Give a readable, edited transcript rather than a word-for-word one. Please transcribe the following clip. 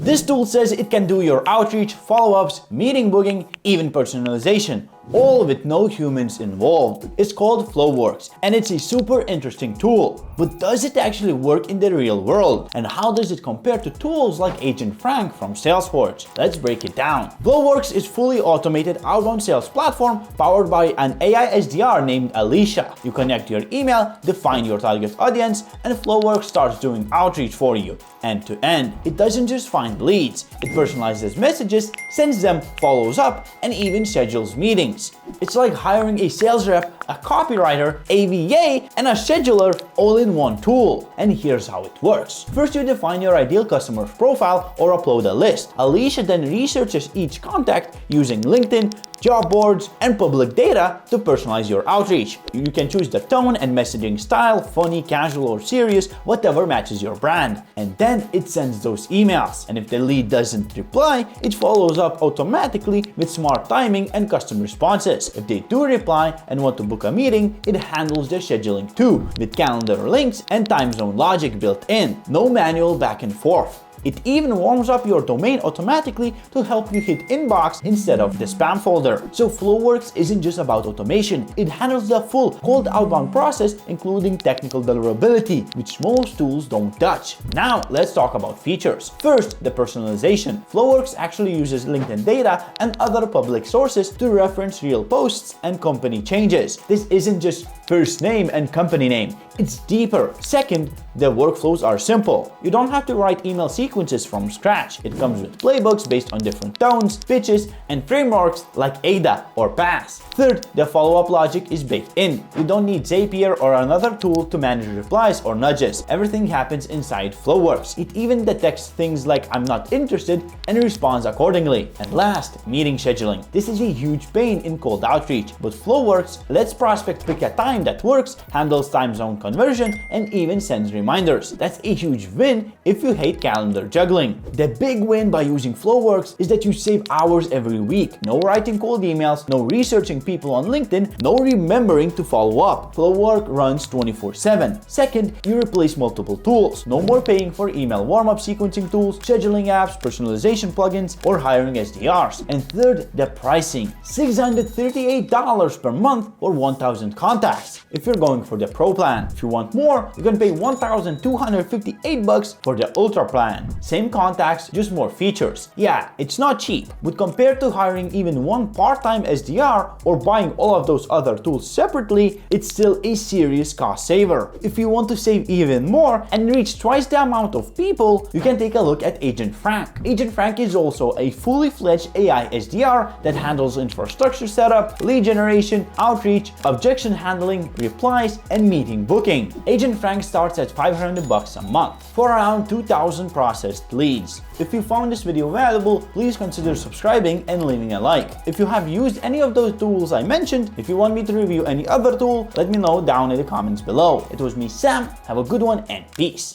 This tool says it can do your outreach, follow-ups, meeting booking, even personalization, all with no humans involved. It's called Floworks, and it's a super interesting tool. But does it actually work in the real world? And how does it compare to tools like Agent Frank from Salesforge? Let's break it down. Floworks is fully automated outbound sales platform powered by an AI SDR named Alicia. You connect your email, define your target audience, and Floworks starts doing outreach for you, end to end. It doesn't just find leads, it personalizes messages, sends them, follows up, and even schedules meetings. It's like hiring a sales rep, a copywriter, a VA, and a scheduler all in one tool. And here's how it works. First, you define your ideal customer's profile or upload a list. Alicia then researches each contact using LinkedIn, job boards, and public data to personalize your outreach. You can choose the tone and messaging style, funny, casual, or serious, whatever matches your brand. And then it sends those emails. And if the lead doesn't reply, it follows up automatically with smart timing and custom responses. If they do reply and want to book a meeting, it handles their scheduling too, with calendar links and time zone logic built in. No manual back and forth. It even warms up your domain automatically to help you hit inbox instead of the spam folder. So Floworks isn't just about automation, it handles the full cold outbound process, including technical deliverability, which most tools don't touch. Now let's talk about features. First, the personalization. Floworks actually uses LinkedIn data and other public sources to reference real posts and company changes. This isn't just first name and company name, it's deeper. Second, the workflows are simple. You don't have to write email sequences from scratch. It comes with playbooks based on different tones, pitches, and frameworks like ADA or PASS. Third, the follow-up logic is baked in. You don't need Zapier or another tool to manage replies or nudges. Everything happens inside Floworks. It even detects things like I'm not interested and responds accordingly. And last, meeting scheduling. This is a huge pain in cold outreach, but Floworks lets prospects pick a time that works, handles time zone conversion, and even sends reminders. That's a huge win if you hate calendar juggling. The big win by using Floworks is that you save hours every week. No writing cold emails, no researching people on LinkedIn, no remembering to follow up. Floworks runs 24/7. Second, you replace multiple tools. No more paying for email warm-up sequencing tools, scheduling apps, personalization plugins, or hiring SDRs. And third, the pricing. $638 per month for 1,000 contacts if you're going for the Pro plan. If you want more, you can pay $1,258 for the Ultra plan. Same contacts, just more features. Yeah, it's not cheap, but compared to hiring even one part-time SDR or buying all of those other tools separately, it's still a serious cost saver. If you want to save even more and reach twice the amount of people, you can take a look at Agent Frank. Agent Frank is also a fully fledged AI SDR that handles infrastructure setup, lead generation, outreach, objection handling, replies, and meeting booking. Agent Frank starts at $500 a month for around 2,000 processed leads. If you found this video valuable, please consider subscribing and leaving a like. If you have used any of those tools I mentioned, if you want me to review any other tool, let me know down in the comments below. It was me, Sam. Have a good one and peace.